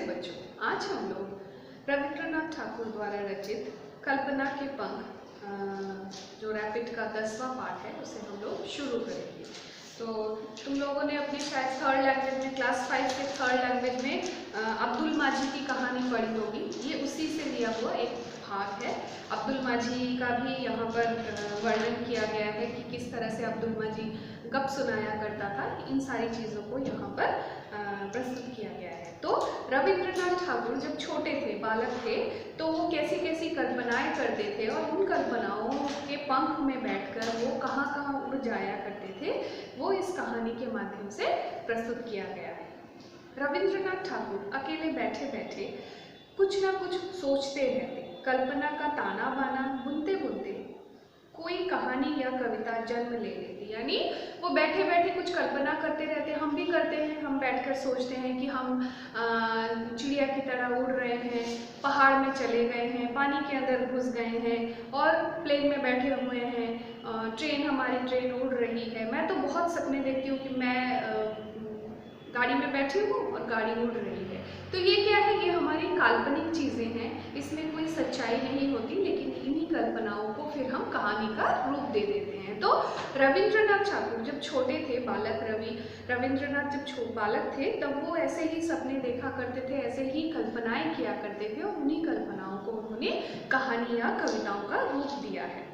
बच्चों, आज हम लोग रविंद्रनाथ ठाकुर द्वारा रचित कल्पना के पंख जो रैपिड का 10वां पार्ट है उसे हम लोग शुरू करेंगे। तो तुम लोगों ने अपने शायद थर्ड लैंग्वेज में क्लास 5 के थर्ड लैंग्वेज में अब्दुल माजी की कहानी पढ़ी होगी। ये उसी से लिया हुआ एक भाग है। अब्दुल माजी का भी यहाँ पर वर्णन किया गया है कि किस तरह से अब्दुल माजी गप सुनाया करता था। इन सारी चीज़ों को यहाँ पर प्रस्तुत किया गया है। तो रविंद्रनाथ ठाकुर जब छोटे थे, बालक थे, तो वो कैसी कैसी कल्पनाएं करते थे और उन कल्पनाओं के पंख में बैठकर वो कहाँ कहाँ उड़ जाया करते थे, वो इस कहानी के माध्यम से प्रस्तुत किया गया है। रविंद्रनाथ ठाकुर अकेले बैठे बैठे कुछ ना कुछ सोचते रहते, कल्पना का ताना बाना बुनते बुनते कोई कहानी या कविता जन्म ले लेती। यानी वो बैठे बैठे कुछ कल्पना करते रहते। हम भी करते हैं, हम बैठकर सोचते हैं कि हम चिड़िया की तरह उड़ रहे हैं, पहाड़ में चले गए हैं, पानी के अंदर घुस गए हैं और प्लेन में बैठे हुए हैं, हमारी ट्रेन उड़ रही है। मैं तो बहुत सपने देखती हूँ कि मैं गाड़ी में बैठी हूँ और गाड़ी उड़ रही है। तो ये क्या है, ये हमारी काल्पनिक चीज़ें हैं, इसमें कोई सच्चाई नहीं होती, लेकिन इन्हीं कल्पनाओं को फिर हम कहानी का रूप दे देते हैं। तो रविंद्रनाथ ठाकुर जब छोटे थे, रविंद्रनाथ जब बालक थे, तब वो ऐसे ही सपने देखा करते थे, ऐसे ही कल्पनाएं किया करते थे और उन्हीं कल्पनाओं को उन्होंने कहानी या कविताओं का रूप दिया है।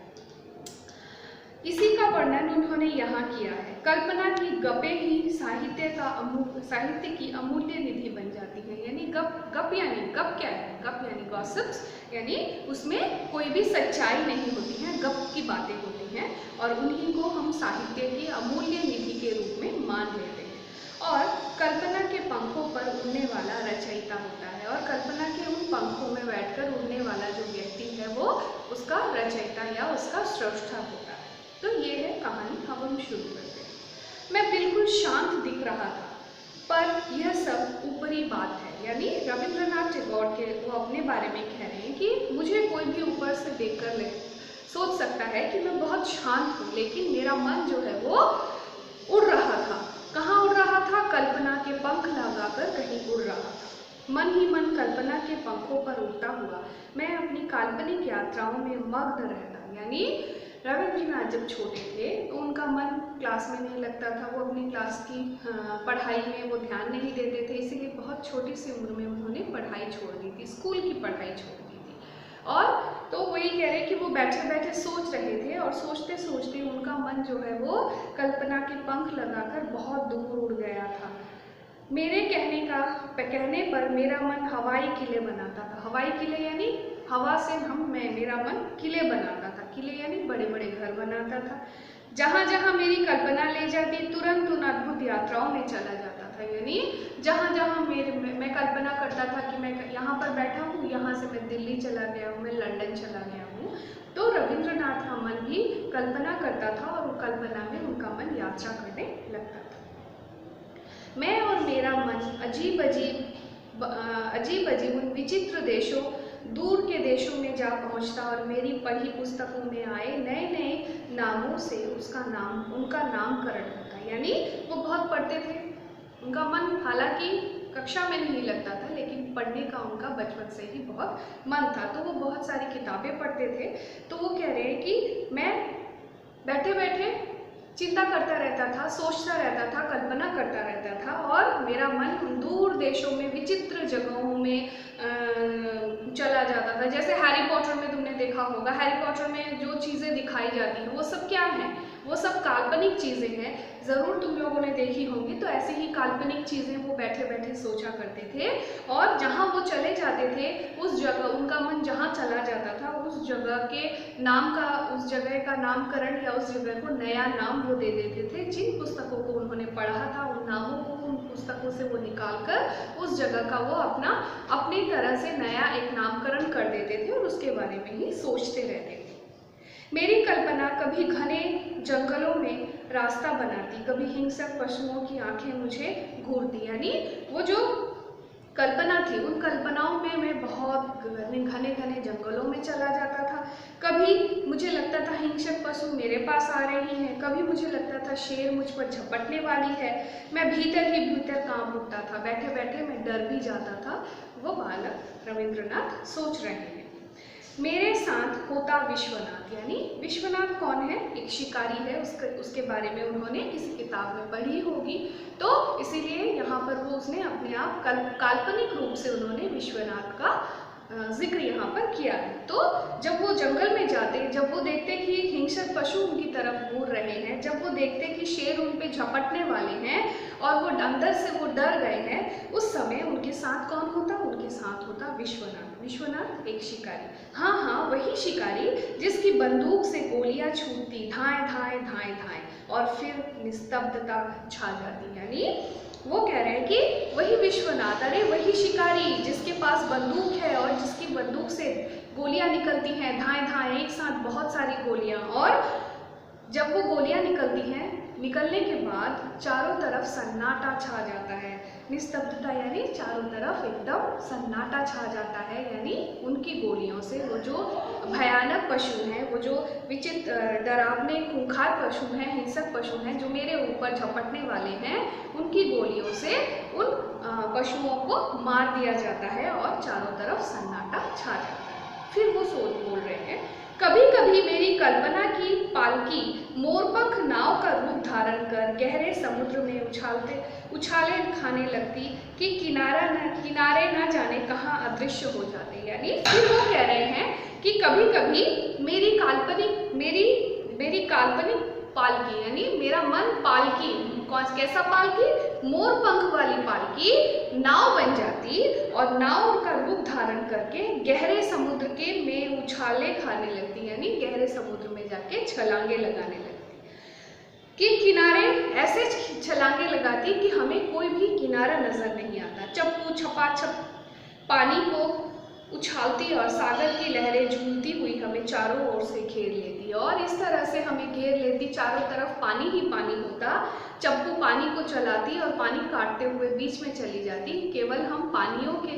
इसी का वर्णन उन्होंने यहाँ किया है। कल्पना की गपें ही साहित्य की अमूल्य निधि बन जाती है। यानी गप क्या है? गप यानी गॉसिप्स, यानी उसमें कोई भी सच्चाई नहीं होती है, गप की बातें होती हैं और उन्हीं को हम साहित्य की अमूल्य निधि के रूप में मान लेते हैं। और कल्पना के पंखों पर उड़ने वाला रचयिता होता है और कल्पना के उन पंखों में बैठकर उड़ने वाला जो व्यक्ति है वो उसका रचयिता या उसका स्रष्टा होता है। तो ये है कहानी। अब हम शुरू करते हैं। मैं बिल्कुल शांत दिख रहा था, पर यह सब ऊपरी बात है। यानी रविंद्रनाथ टैगोर के वो अपने बारे में कह रहे हैं कि मुझे कोई भी ऊपर से देखकर सोच सकता है कि मैं बहुत शांत हूँ, लेकिन मेरा मन जो है वो उड़ रहा था। कहाँ उड़ रहा था? कल्पना के पंख लगाकर कहीं उड़ रहा था। मन ही मन कल्पना के पंखों पर उड़ता हुआ मैं अपनी काल्पनिक यात्राओं में मग्न रहता। यानी रविंद्रनाथ जब छोटे थे तो उनका मन क्लास में नहीं लगता था, वो अपनी क्लास की पढ़ाई में वो ध्यान नहीं देते थे, इसीलिए बहुत छोटी सी उम्र में उन्होंने पढ़ाई छोड़ दी थी, स्कूल की पढ़ाई छोड़ दी थी। और तो वही कह रहे हैं कि वो बैठे बैठे सोच रहे थे और सोचते सोचते उनका मन जो है वो कल्पना के पंख लगाकर बहुत दूर उड़ गया था। मेरे कहने पर मेरा मन हवाई किले बनाता था। हवाई किले यानी हवा से मेरा मन किले बनाता था। किले यानी बड़े बड़े घर बनाता था। जहाँ जहाँ मेरी कल्पना ले जाती तुरंत उन अद्भुत यात्राओं में चला जाता था। यानी जहाँ जहाँ मैं कल्पना करता था कि मैं यहाँ पर बैठा हूँ, यहाँ से मैं दिल्ली चला गया हूँ, मैं लंदन चला गया हूँ, तो रविंद्रनाथ का मन भी कल्पना करता था और कल्पना में उनका मन यात्रा करने लगता था। मैं और मेरा मन अजीब अजीब उन विचित्र देशों, दूर के देशों में जा पहुंचता और मेरी पढ़ी पुस्तकों में आए नए नए नामों से उनका नामकरण होता। यानी वो बहुत पढ़ते थे, उनका मन हालांकि कक्षा में नहीं लगता था, लेकिन पढ़ने का उनका बचपन से ही बहुत मन था, तो वो बहुत सारी किताबें पढ़ते थे। तो वो कह रहे हैं कि मैं बैठे बैठे चिंता करता रहता था, सोचता रहता था, कल्पना करता रहता था और मेरा मन दूर देशों में विचित्र जगहों में चला जाता था। जैसे हैरी पॉटर में तुमने देखा होगा, हैरी पॉटर में जो चीज़ें दिखाई जाती हैं वो सब क्या हैं? वो सब काल्पनिक चीज़ें हैं, ज़रूर तुम लोगों ने देखी होंगी। तो ऐसे ही काल्पनिक चीज़ें वो बैठे बैठे सोचा करते थे और जहाँ वो चले जाते थे उस जगह उनका मन जहाँ चला जाता था उस जगह का नामकरण या उस जगह को नया नाम वो दे देते थे। जिन पुस्तकों को उन्होंने पढ़ा था उन नामों को उन पुस्तकों से वो निकाल कर उस जगह का वो अपनी तरह से नया एक नामकरण कर देते थे और उसके बारे में ही सोचते रहते थे। मेरी कल्पना कभी घने जंगलों में रास्ता बनाती, कभी हिंसक पशुओं की आंखें मुझे घूरती। यानी वो जो कल्पना थी थी, उन कल्पनाओं में मैं बहुत घने घने जंगलों में चला जाता था। कभी मुझे लगता था हिंसक पशु मेरे पास आ रही हैं, कभी मुझे लगता था शेर मुझ पर झपटने वाली है। मैं भीतर ही भीतर कांप उठता था, बैठे बैठे मैं डर भी जाता था। वो बालक रविंद्रनाथ सोच रहे हैं। मेरे साथ होता विश्वनाथ, यानी विश्वनाथ कौन है? एक शिकारी है, उसके बारे में उन्होंने किसी किताब में पढ़ी होगी, तो इसीलिए यहाँ पर वो उसने अपने आप काल्पनिक रूप से उन्होंने विश्वनाथ का जिक्र यहाँ पर किया है। तो जब वो जंगल में जाते, जब वो देखते कि हिंसक पशु उनकी तरफ घूर रहे हैं, जब वो देखते कि शेर उन पे झपटने वाले हैं और वो अंदर से वो डर गए हैं, उस समय उनके साथ कौन होता? उनके साथ होता विश्वनाथ। विश्वनाथ एक शिकारी, हाँ वही शिकारी जिसकी बंदूक से गोलियां छूटती, धाएं धाएं धाएं धाएं, और फिर निस्तब्धता छा जाती। यानी वो कह रहे हैं कि वही विश्वनाथ, अरे वही शिकारी जिसके पास बंदूक है और जिसकी बंदूक से गोलियां निकलती हैं, धाएं धाएं, एक साथ बहुत सारी गोलियां, और जब वो गोलियां निकलती हैं, निकलने के बाद चारों तरफ सन्नाटा छा जाता है। निस्तब्धता यानी चारों तरफ एकदम सन्नाटा छा जाता है, यानी उनकी गोलियों से वो जो भयानक पशु हैं, वो जो विचित्र डरावने खूंखार पशु हैं, हिंसक पशु हैं जो मेरे ऊपर झपटने वाले हैं, उनकी गोलियों से उन पशुओं को मार दिया जाता है और चारों तरफ सन्नाटा छा जाता है। फिर वो बोल रहे हैं, कभी कभी मेरी कल्पना की पालकी मोरपंख नाव का रूप धारण कर गहरे समुद्र में उछाले खाने लगती कि किनारे न जाने कहाँ अदृश्य हो जाते। यानी फिर वो कह रहे हैं कि कभी कभी मेरी काल्पनिक पालकी, यानी मेरा मन पालकी, कैसा पालकी? मोरपंख वाली पालकी नाव बन जाती और नाव का रूप धारण करके गहरे समुद्र के में उछाले खाने लगती, यानी गहरे समुद्र में जाके छलांगे लगाने लगती कि किनारे ऐसे छलांगे लगाती कि हमें कोई भी किनारा नजर नहीं आता। चप्पू छपाछप पानी को उछालती और सागर की लहरें झूलती हुई हमें चारों ओर से घेर लेती, और इस तरह से हमें घेर लेती, चारों तरफ पानी ही पानी होता। चप्पू पानी को चलाती और पानी काटते हुए बीच में चली जाती। केवल हम पानियों के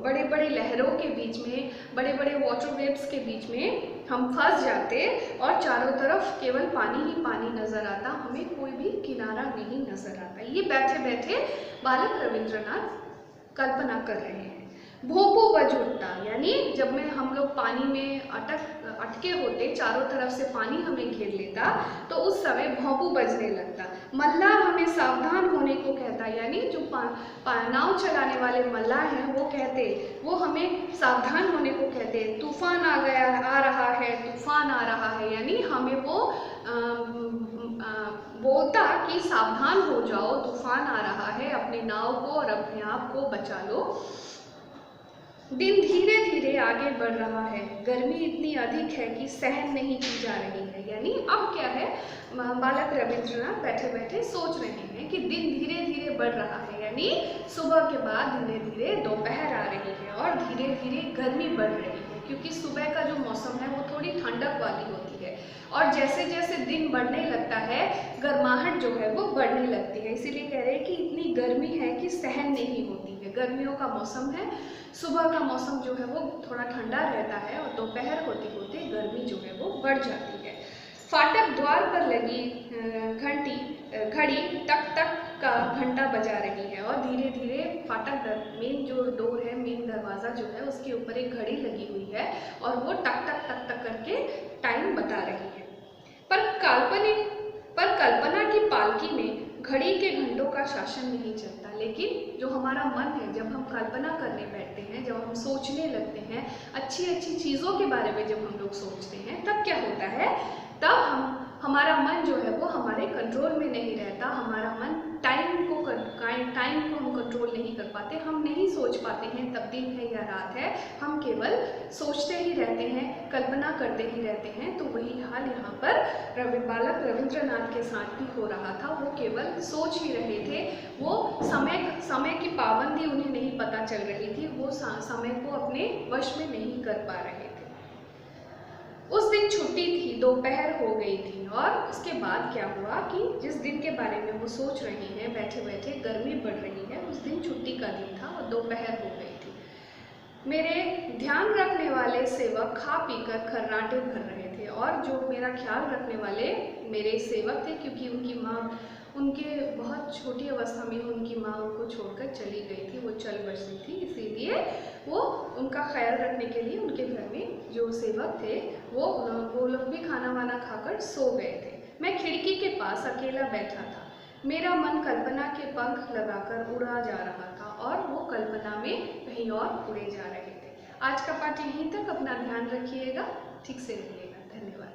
बड़े बड़े लहरों के बीच में, बड़े बड़े वाटर वेव्स के बीच में हम फंस जाते और चारों तरफ केवल पानी ही पानी नजर आता, हमें कोई भी किनारा नहीं नजर आता। ये बैठे बैठे बालक रविंद्रनाथ कल्पना कर रहे हैं। भोंपू बज उठता, यानी जब हम लोग पानी में अटके होते, चारों तरफ से पानी हमें घेर लेता, तो उस समय भोंपू बजने लगता। मल्लाह हमें सावधान होने को कहता, यानी जो नाव चलाने वाले मल्लाह हैं वो हमें सावधान होने को कहते। तूफान आ रहा है, तूफान आ रहा है, यानी हमें वो बोलता कि सावधान हो जाओ, तूफान आ रहा है, अपने नाव को और अपने आप को बचा लो। दिन धीरे धीरे आगे बढ़ रहा है, गर्मी इतनी अधिक है कि सहन नहीं की जा रही है। यानी अब क्या है, बालक रविंद्रनाथ बैठे बैठे सोच रहे हैं कि दिन धीरे धीरे बढ़ रहा है, यानी सुबह के बाद धीरे धीरे दोपहर आ रही है और धीरे धीरे गर्मी बढ़ रही है, क्योंकि सुबह का जो मौसम है वो थोड़ी ठंडक वाली होती है, और जैसे जैसे दिन बढ़ने लगता है गर्माहट जो है वो बढ़ने लगती है। इसीलिए कह रहे हैं कि इतनी गर्मी है कि सहन नहीं होती है। गर्मियों का मौसम है, सुबह का मौसम जो है वो थोड़ा ठंडा रहता है और दोपहर होते होते गर्मी जो है वो बढ़ जाती है। फाटक द्वार पर लगी घड़ी टक टक का घंटा बजा रही है, और धीरे धीरे फाटक मेन जो डोर है, मेन दरवाज़ा जो है, उसके ऊपर एक घड़ी लगी हुई है और वो टक टक टक टक करके टाइम बता रही है। पर कल्पना की पालकी में घड़ी के घंटों का शासन नहीं चलता, लेकिन जो हमारा मन है, जब हम कल्पना करने बैठते हैं, जब हम सोचने लगते हैं, अच्छी अच्छी चीज़ों के बारे में जब हम लोग सोचते हैं, तब क्या होता है, तब हमारा मन जो है वो हमारे कंट्रोल में नहीं रहता। हमारा मन टाइम को हम कंट्रोल नहीं कर पाते, हम नहीं सोच पाते हैं तब दिन है या रात है, हम केवल सोचते ही रहते हैं, कल्पना करते ही रहते हैं। तो वही हाल यहाँ पर बालक रविंद्रनाथ के साथ भी हो रहा था। वो केवल सोच ही रहे थे, वो समय की पाबंदी उन्हें नहीं पता चल रही थी, वो समय को अपने वश में नहीं कर पा रहे थे। उस दिन छुट्टी थी, दोपहर हो गई थी, और उसके बाद क्या हुआ कि जिस दिन के बारे में वो सोच रही हैं बैठे बैठे, गर्मी बढ़ रही है, उस दिन छुट्टी का दिन था और दोपहर हो गई थी। मेरे ध्यान रखने वाले सेवक खा पीकर खर्राटे भर रहे थे और जो मेरा ख्याल रखने वाले मेरे सेवक थे, क्योंकि उनकी माँ, उनके बहुत छोटी अवस्था में उनकी माँ उनको छोड़कर चली गई थी, वो चल बसी थी, इसीलिए वो उनका ख्याल रखने के लिए उनके घर में जो सेवक थे वो लोग भी खाना वाना खाकर सो गए थे। मैं खिड़की के पास अकेला बैठा था। मेरा मन कल्पना के पंख लगाकर उड़ा जा रहा था और वो कल्पना में कहीं और उड़े जा रहे थे। आज का पाठ यहीं तक। अपना ध्यान रखिएगा, ठीक से रहिएगा। धन्यवाद।